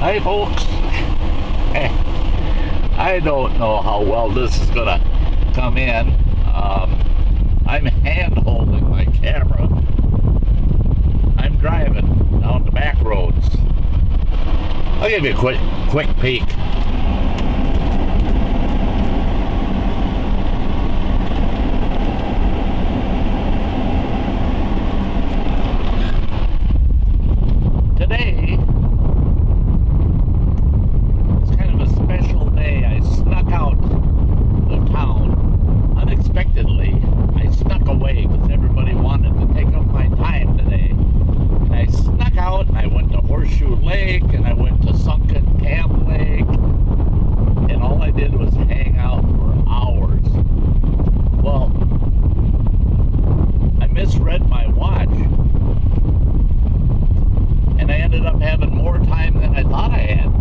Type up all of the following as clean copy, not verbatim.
Hi folks. I don't know how well this is gonna come in. I'm hand holding my camera. I'm driving down the back roads. I'll give you a quick peek. Today it's kind of a special day. I snuck out of town unexpectedly. I snuck away because everybody wanted to take up my time today. And I snuck out and I went to Horseshoe Lake and I went to Sunken Camp Lake. And all I did was hang out for hours. Well, I misread my watch. And I ended up having more time than I thought I had.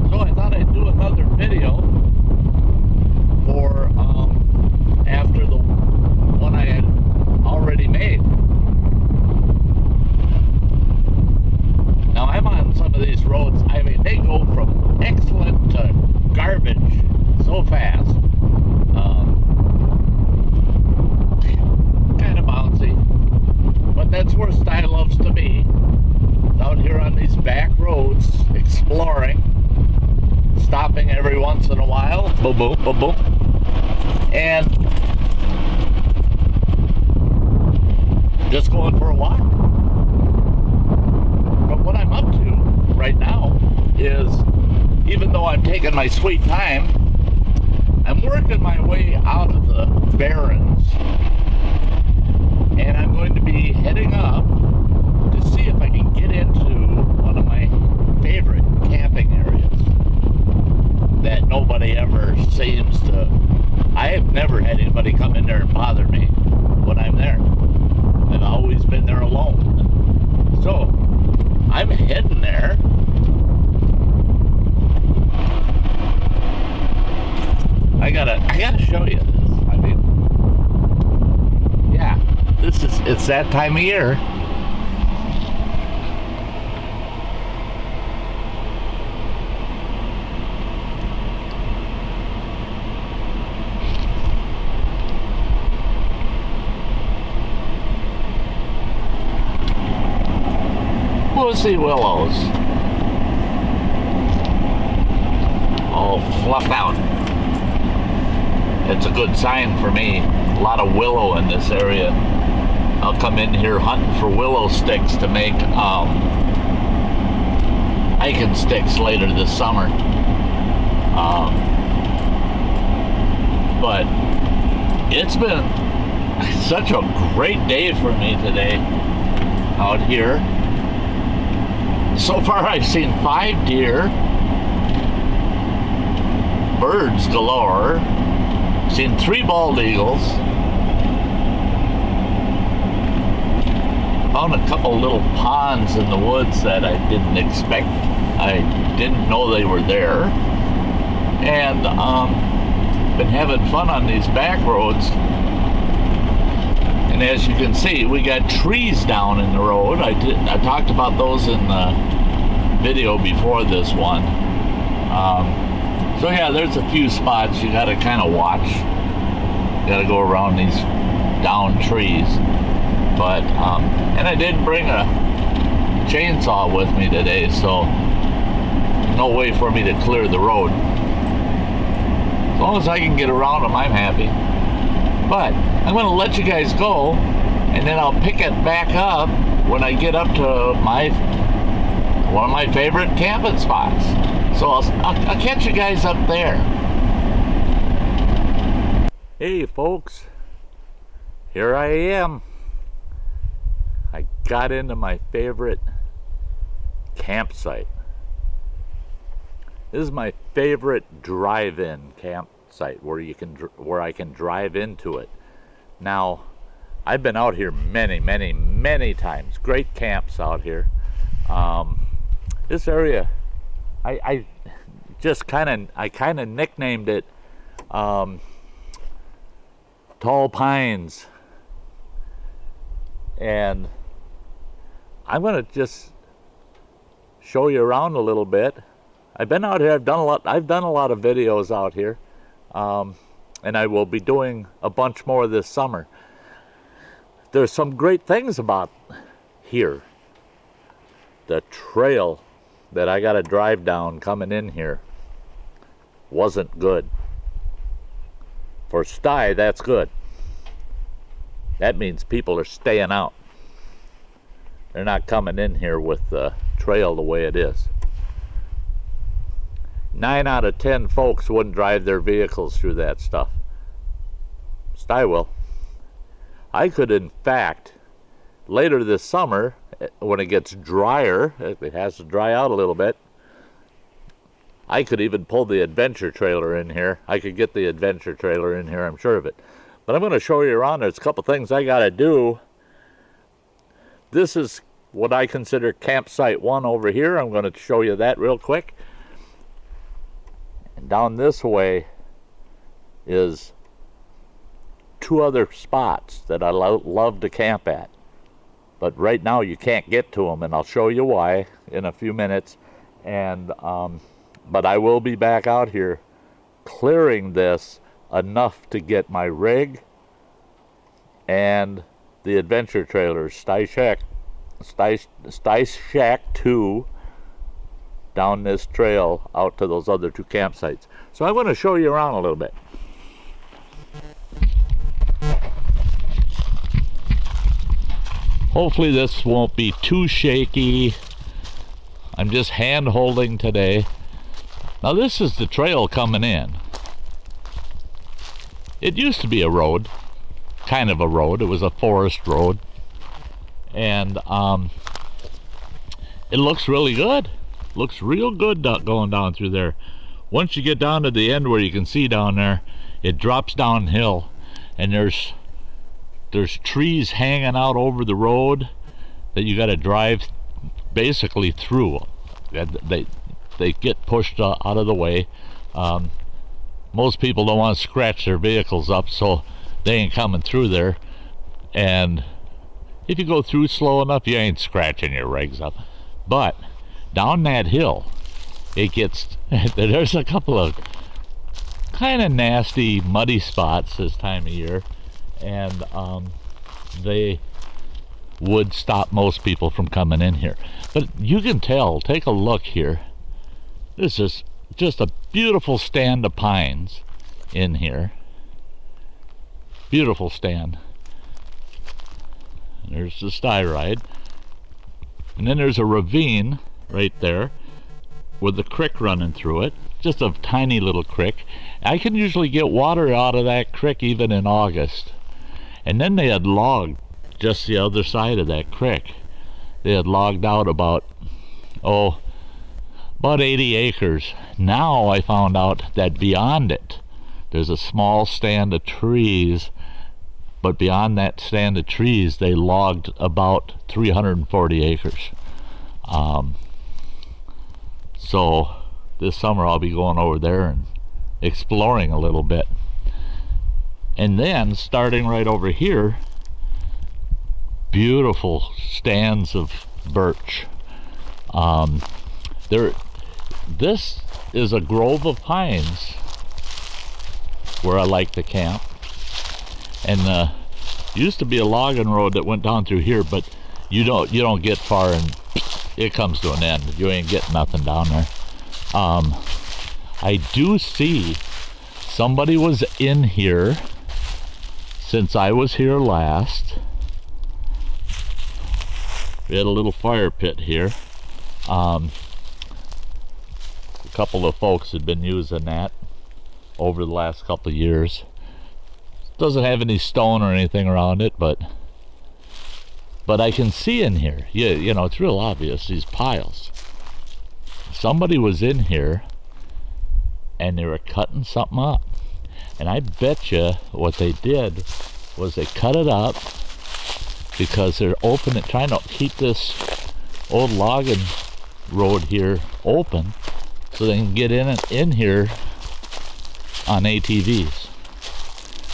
So I thought I'd do another video for after the one I had already made. Now I'm on some of these roads, I mean they go from excellent to garbage so fast. Kind of bouncy. But that's where style loves to be. Out here on these back roads, exploring, stopping every once in a while, boom, boom, boom, boom, and just going for a walk. But what I'm up to right now is, even though I'm taking my sweet time, I'm working my way out of the barrens, and I'm going to be heading up to see if I can get into one of my favorite camping areas that nobody ever seems to. I have never had anybody come in there and bother me when I'm there. I've always been there alone. So I'm heading there. I gotta show you this. I mean, yeah, it's that time of year. Pussy willows. All fluffed out. It's a good sign for me. A lot of willow in this area. I'll come in here hunting for willow sticks to make hiking sticks later this summer. But it's been such a great day for me today out here. So far I've seen 5 deer, birds galore, seen 3 bald eagles, found a couple little ponds in the woods that I didn't expect. I didn't know they were there, and been having fun on these back roads. And as you can see, we got trees down in the road. I talked about those in the video before this one. So yeah, there's a few spots you gotta kind of watch. You gotta go around these down trees. But and I did bring a chainsaw with me today, so no way for me to clear the road. As long as I can get around them, I'm happy. But I'm going to let you guys go, and then I'll pick it back up when I get up to one of my favorite camping spots. So I'll catch you guys up there. Hey folks, here I am. I got into my favorite campsite. This is my favorite drive-in campsite where I can drive into it. Now, I've been out here many times. Great camps out here. This area, I kind of nicknamed it Tall Pines, and I'm gonna just show you around a little bit. I've been out here. I've done a lot of videos out here, and I will be doing a bunch more this summer. There's some great things about here. The trail that I got to drive down coming in here wasn't good. For Stye, that's good. That means people are staying out. They're not coming in here with the trail the way it is. 9 out of 10 folks wouldn't drive their vehicles through that stuff. Stye will. I could, in fact, later this summer, when it gets drier, it has to dry out a little bit, I could even pull the adventure trailer in here. I could get the adventure trailer in here, I'm sure of it. But I'm going to show you around. There's a couple things I got to do. This is what I consider campsite 1 over here. I'm going to show you that real quick. And down this way is 2 other spots that I love to camp at. But right now you can't get to them, and I'll show you why in a few minutes. And but I will be back out here clearing this enough to get my rig and the adventure trailers, Stye Shack 2, down this trail out to those other 2 campsites. So I want to show you around a little bit. Hopefully this won't be too shaky. I'm just hand holding today. Now this is the trail coming in. It used to be a road, kind of a road. It was a forest road, and it looks really good. Looks real good going down through there. Once you get down to the end where you can see down there, it drops downhill, and there's trees hanging out over the road that you got to drive basically through. They get pushed out of the way. Most people don't want to scratch their vehicles up, so they ain't coming through there. And if you go through slow enough, you ain't scratching your rigs up. But down that hill, it gets there's a couple of kind of nasty, muddy spots this time of year, and they would stop most people from coming in here. But you can tell, take a look here. This is just a beautiful stand of pines in here. Beautiful stand. And there's the Stye ride. And then there's a ravine right there with a creek running through it. Just a tiny little creek. I can usually get water out of that creek even in August. And then they had logged just the other side of that creek. They had logged out about 80 acres. Now I found out that beyond it, there's a small stand of trees, but beyond that stand of trees, they logged about 340 acres. So this summer I'll be going over there and exploring a little bit. And then starting right over here, beautiful stands of birch. This is a grove of pines where I like to camp. And used to be a logging road that went down through here, but you don't get far and it comes to an end. You ain't getting nothing down there. I do see somebody was in here since I was here last. We had a little fire pit here. A couple of folks had been using that over the last couple of years. Doesn't have any stone or anything around it, but I can see in here, you know, it's real obvious, these piles. Somebody was in here and they were cutting something up. And I bet you what they did was they cut it up because they're trying to keep this old logging road here open so they can get in here on ATVs.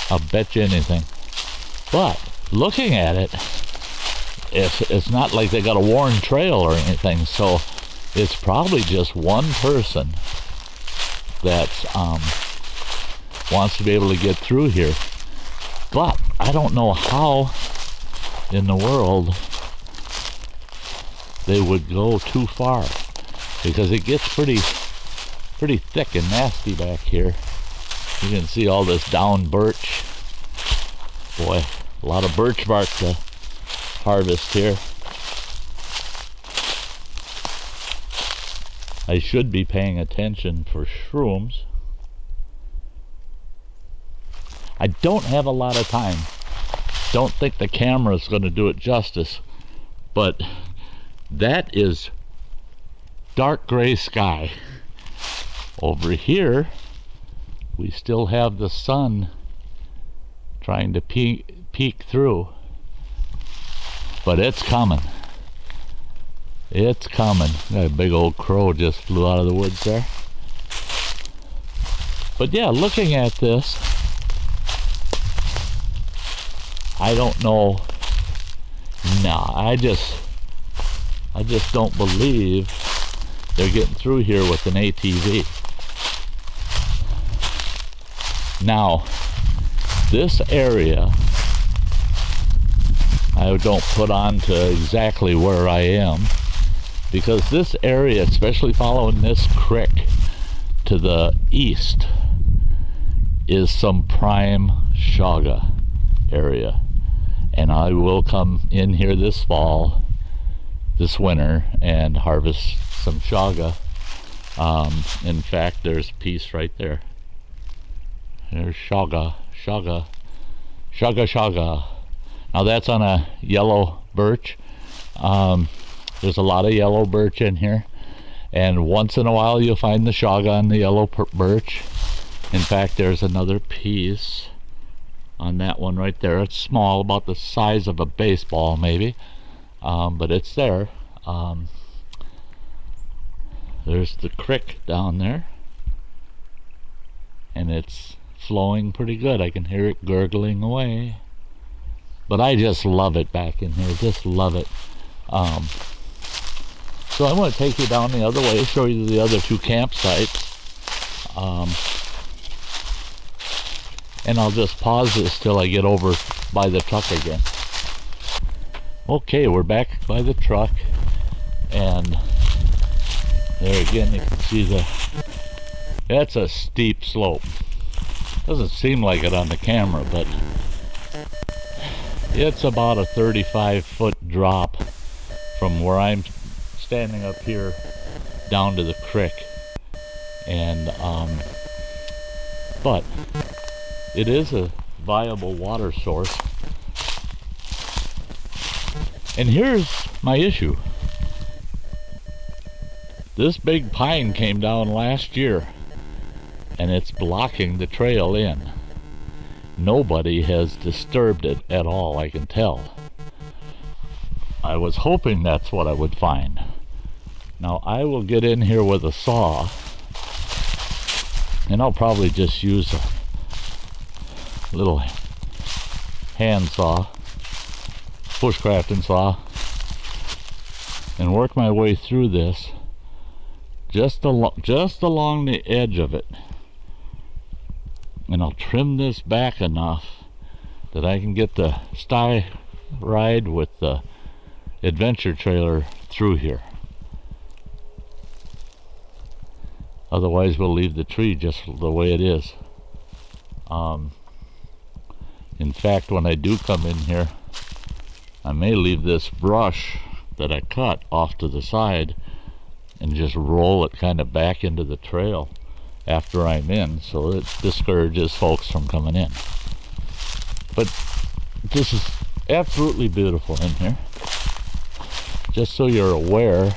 I'll bet you anything. But looking at it, it's not like they got a worn trail or anything, so It's probably just one person that wants to be able to get through here. But I don't know how in the world they would go too far, because it gets pretty thick and nasty back here. You can see all this down birch. Boy, a lot of birch bark to harvest here. I should be paying attention for shrooms. I don't have a lot of time. Don't think the camera's going to do it justice, but that is dark gray sky. Over here, we still have the sun trying to peek through, but it's coming. It's coming. That big old crow just flew out of the woods there. But yeah, looking at this, I don't know. Nah, I just don't believe they're getting through here with an ATV. Now, this area, I don't put on to exactly where I am, because this area, especially following this creek to the east, is some prime chaga area. And I will come in here this fall, this winter, and harvest some chaga. In fact, there's a piece right there. There's chaga. Now that's on a yellow birch. There's a lot of yellow birch in here, and once in a while you'll find the chaga on the yellow birch. In fact, there's another piece on that one right there. It's small, about the size of a baseball maybe, but it's there. There's the creek down there, and it's flowing pretty good. I can hear it gurgling away, but I just love it back in here. Just love it. So I'm going to take you down the other way, show you the other two campsites, and I'll just pause this till I get over by the truck again. Okay, we're back by the truck, and there again you can see that's a steep slope. Doesn't seem like it on the camera, but it's about a 35-foot drop from where I'm standing up here down to the creek. And but it is a viable water source. And here's my issue. This big pine came down last year, and it's blocking the trail in. Nobody has disturbed it at all, I can tell. I was hoping that's what I would find. Now I will get in here with a saw, and I'll probably just use a little hand saw, bushcrafting saw, and work my way through this just along the edge of it. And I'll trim this back enough that I can get the sty ride with the adventure trailer through here. Otherwise we'll leave the tree just the way it is. In fact, when I do come in here, I may leave this brush that I cut off to the side and just roll it kind of back into the trail after I'm in, so it discourages folks from coming in. But this is absolutely beautiful in here. Just so you're aware,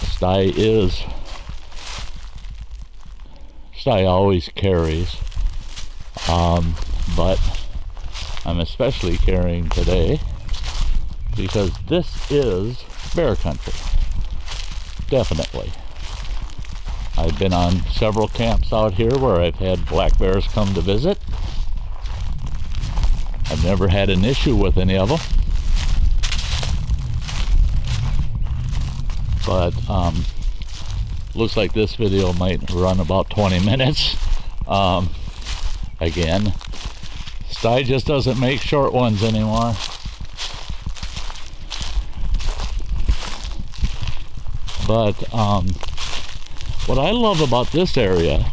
sty always carries, but I'm especially carrying today because this is bear country. Definitely. I've been on several camps out here where I've had black bears come to visit. I've never had an issue with any of them. but looks like this video might run about 20 minutes. Again, Sty just doesn't make short ones anymore. But what I love about this area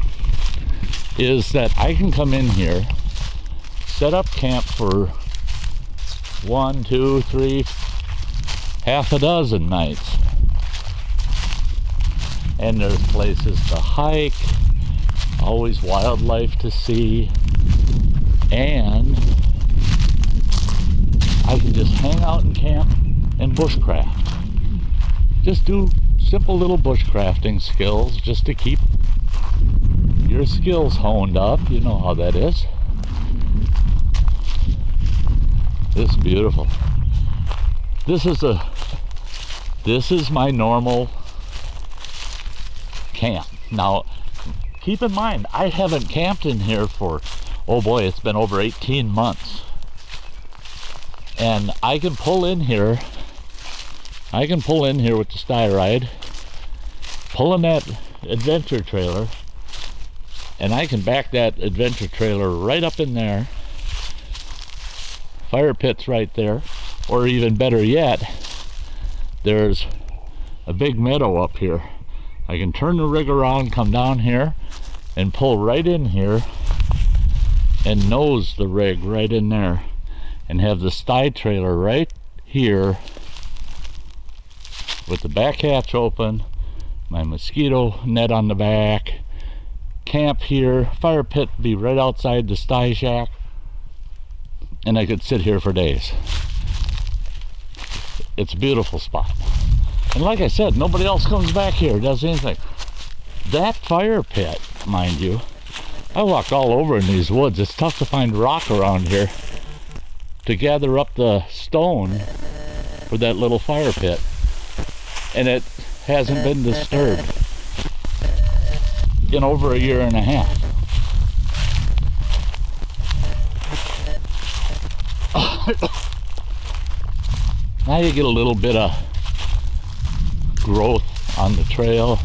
is that I can come in here, set up camp for 1, 2, 3, half a dozen nights. And there's places to hike, always wildlife to see, and I can just hang out and camp and bushcraft. Just do simple little bushcrafting skills just to keep your skills honed up. You know how that is. This is beautiful. This is my normal camp. Now keep in mind, I haven't camped in here for, oh boy, it's been over 18 months. And I can pull in here with the Sty Ride, pull in that adventure trailer, and I can back that adventure trailer right up in there. Fire pit's right there. Or even better yet, there's a big meadow up here. I can turn the rig around, come down here, and pull right in here and nose the rig right in there, and have the Sty trailer right here with the back hatch open, my mosquito net on the back, camp here, fire pit be right outside the Sty shack, and I could sit here for days. It's a beautiful spot. And like I said, nobody else comes back here, does anything. That fire pit, mind you, I walked all over in these woods. It's tough to find rock around here to gather up the stone for that little fire pit. And it hasn't been disturbed in over a year and a half. Now you get a little bit of growth on the trail,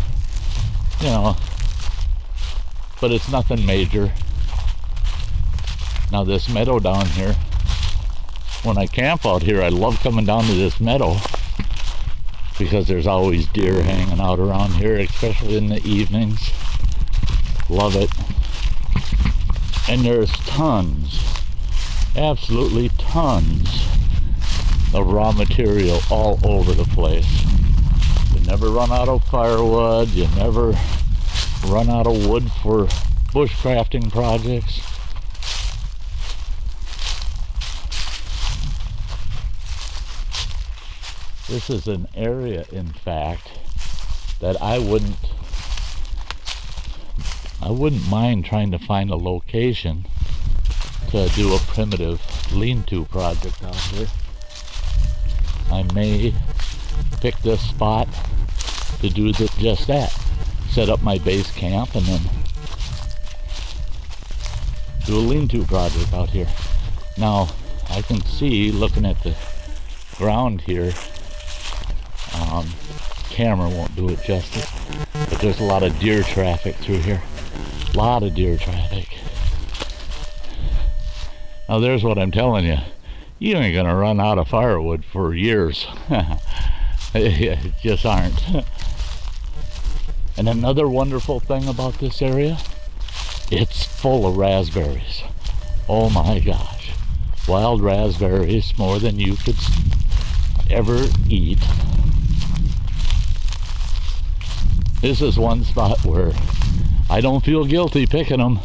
you know, but it's nothing major. Now this meadow down here, when I camp out here, I love coming down to this meadow because there's always deer hanging out around here, especially in the evenings. Love it. And there's tons, absolutely tons of raw material all over the place. You never run out of firewood, you never run out of wood for bushcrafting projects. This is an area, in fact, that I wouldn't mind trying to find a location to do a primitive lean-to project out here. I may pick this spot to do just that. Set up my base camp and then do a lean-to project out here. Now, I can see, looking at the ground here, camera won't do it justice, but there's a lot of deer traffic through here. A lot of deer traffic. Now there's what I'm telling you. You ain't gonna run out of firewood for years. You just aren't. And another wonderful thing about this area, it's full of raspberries. Oh my gosh. Wild raspberries, more than you could ever eat. This is one spot where I don't feel guilty picking them.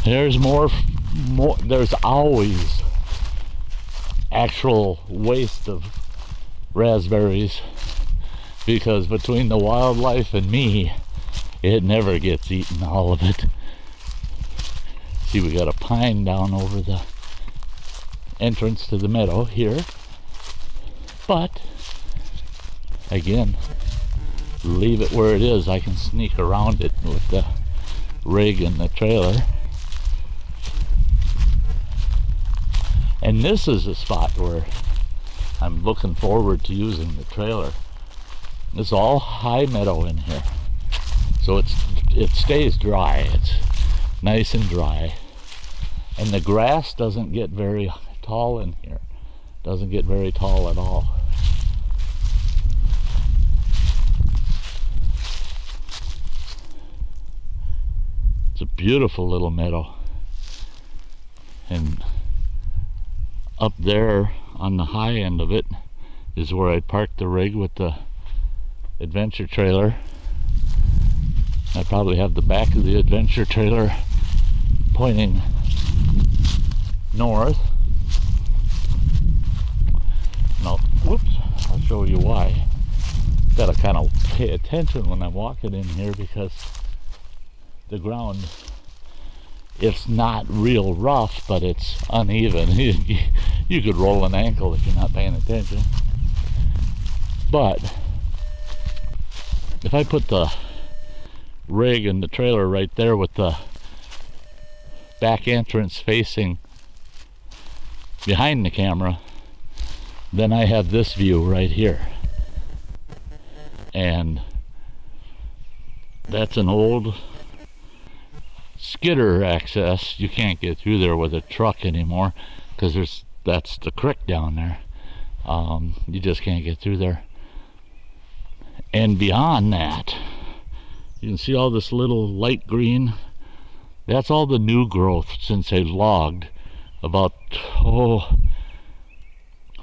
There's there's always actual waste of raspberries, because between the wildlife and me, it never gets eaten, all of it. See, we got a pine down over the entrance to the meadow here, but again, leave it where it is. I can sneak around it with the rig and the trailer. And this is a spot where I'm looking forward to using the trailer. It's all high meadow in here, so it stays dry. It's nice and dry, and the grass doesn't get very tall in here. Doesn't get very tall at all. It's a beautiful little meadow, and up there on the high end of it is where I parked the rig with the adventure trailer. I probably have the back of the adventure trailer pointing north. No, whoops, I'll show you why. Gotta kind of pay attention when I'm walking in here, because the ground, it's not real rough, but it's uneven. You could roll an ankle if you're not paying attention. But if I put the rig and the trailer right there with the back entrance facing behind the camera, then I have this view right here. And that's an old skidder access. You can't get through there with a truck anymore, because that's the creek down there. You just can't get through there. And beyond that, you can see all this little light green. That's all the new growth since they logged about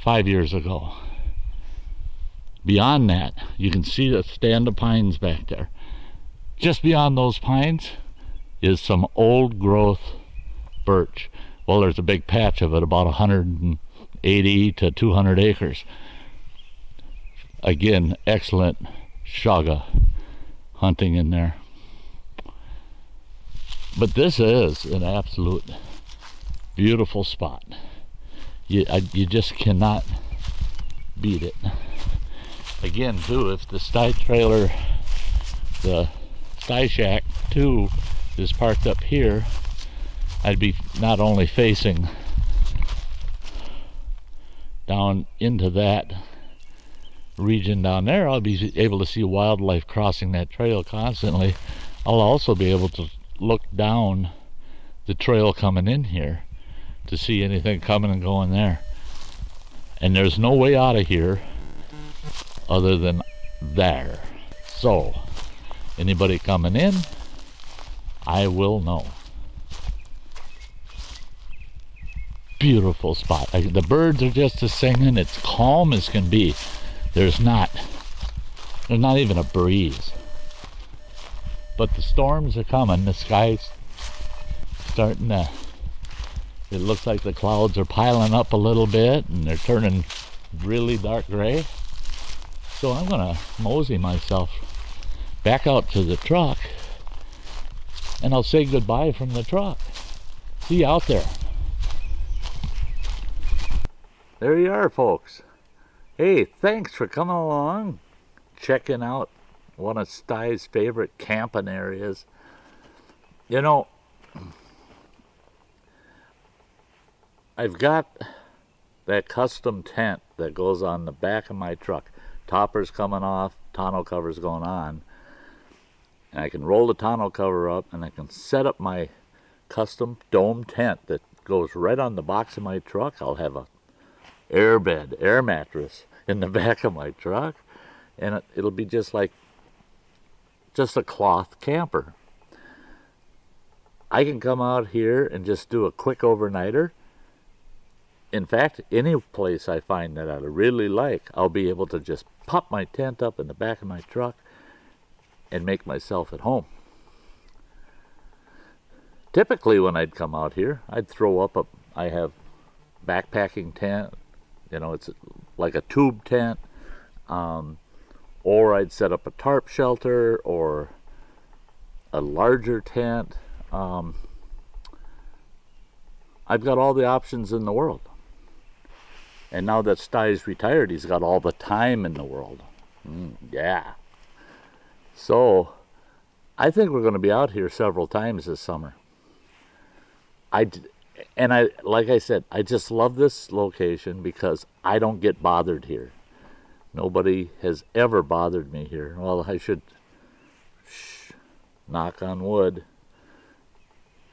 5 years ago. Beyond that, you can see the stand of pines back there. Just beyond those pines is some old growth birch. Well, there's a big patch of it, about 180 to 200 acres. Again, excellent shaga hunting in there. But this is an absolute beautiful spot. You just cannot beat it. Again, too, if the sty trailer, the sty shack 2, is parked up here, I'd be not only facing down into that region down there, I'll be able to see wildlife crossing that trail constantly. I'll also be able to look down the trail coming in here to see anything coming and going there. And there's no way out of here other than there. So anybody coming in, I will know. Beautiful spot. The birds are just a singing. It's calm as can be. There's not even a breeze. But the storms are coming. The sky's starting to, it looks like the clouds are piling up a little bit and they're turning really dark gray. So I'm gonna mosey myself back out to the truck, and I'll say goodbye from the truck. See you out there. There you are, folks. Hey, thanks for coming along, checking out one of Sty's favorite camping areas. You know, I've got that custom tent that goes on the back of my truck. Topper's coming off, tonneau cover's going on. And I can roll the tonneau cover up and I can set up my custom dome tent that goes right on the box of my truck. I'll have a air bed, air mattress in the back of my truck, and it'll be just a cloth camper. I can come out here and just do a quick overnighter. In fact, any place I find that I really like, I'll be able to just pop my tent up in the back of my truck and make myself at home. Typically when I'd come out here, I'd throw up I have backpacking tent, you know, it's like a tube tent, or I'd set up a tarp shelter or a larger tent. I've got all the options in the world. And now that Sty's retired, he's got all the time in the world. Yeah. So, I think we're going to be out here several times this summer. Like I said, I just love this location because I don't get bothered here. Nobody has ever bothered me here. Well, I should knock on wood.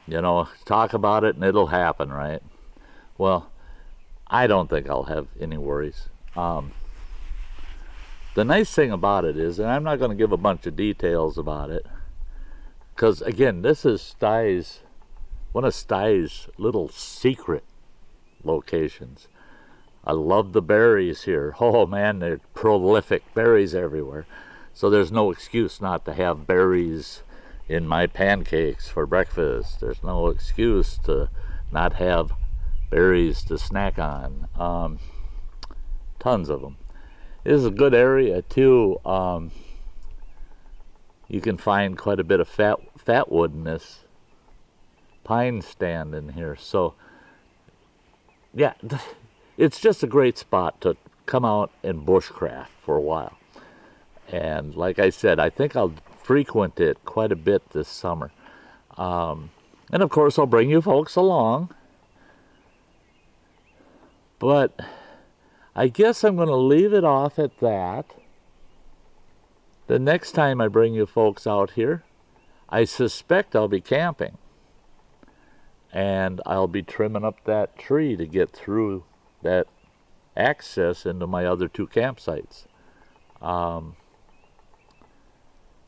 You know, talk about it and it'll happen, right? Well, I don't think I'll have any worries. The nice thing about it is, and I'm not going to give a bunch of details about it, because again, this is one of Stuy's little secret locations. I love the berries here. Oh man, they're prolific, berries everywhere. So there's no excuse not to have berries in my pancakes for breakfast. There's no excuse to not have berries to snack on. Tons of them. This is a good area too. You can find quite a bit of fat wood in this pine stand in here. So yeah, it's just a great spot to come out and bushcraft for a while. And like I said, I think I'll frequent it quite a bit this summer. And of course I'll bring you folks along. But I guess I'm going to leave it off at that. The next time I bring you folks out here, I suspect I'll be camping. And I'll be trimming up that tree to get through that access into my other two campsites.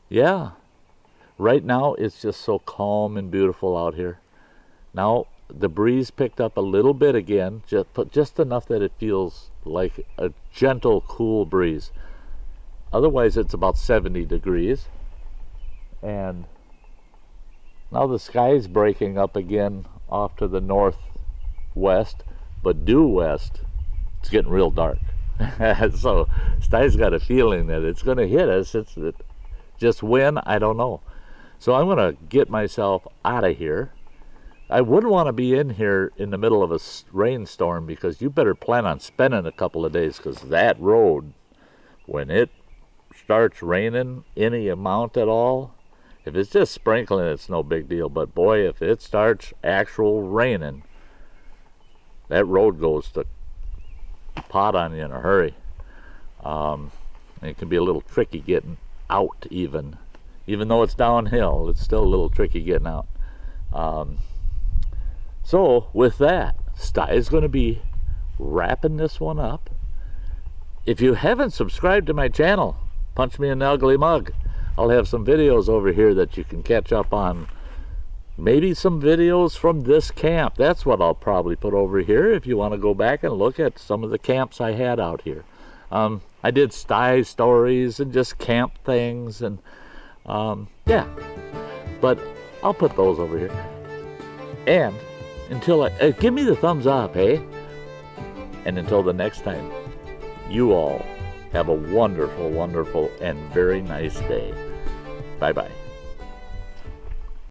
Yeah. Right now it's just so calm and beautiful out here. Now the breeze picked up a little bit again, just enough that it feels like a gentle, cool breeze. Otherwise it's about 70 degrees. And now the sky's breaking up again off to the northwest, but due west, it's getting real dark. So Stuy's got a feeling that it's going to hit us. Just when, I don't know. So I'm going to get myself out of here. I wouldn't want to be in here in the middle of a rainstorm, because you better plan on spending a couple of days, because that road, when it starts raining any amount at all, if it's just sprinkling, it's no big deal. But boy, if it starts actual raining, that road goes to pot on you in a hurry. It can be a little tricky getting out, even though it's downhill. It's still a little tricky getting out. So with that, Stuy is going to be wrapping this one up. If you haven't subscribed to my channel, punch me an ugly mug. I'll have some videos over here that you can catch up on. Maybe some videos from this camp. That's what I'll probably put over here if you want to go back and look at some of the camps I had out here. I did Stuy stories and just camp things, and yeah, but I'll put those over here. And until give me the thumbs up, hey? And until the next time, you all have a wonderful, wonderful, and very nice day. Bye-bye.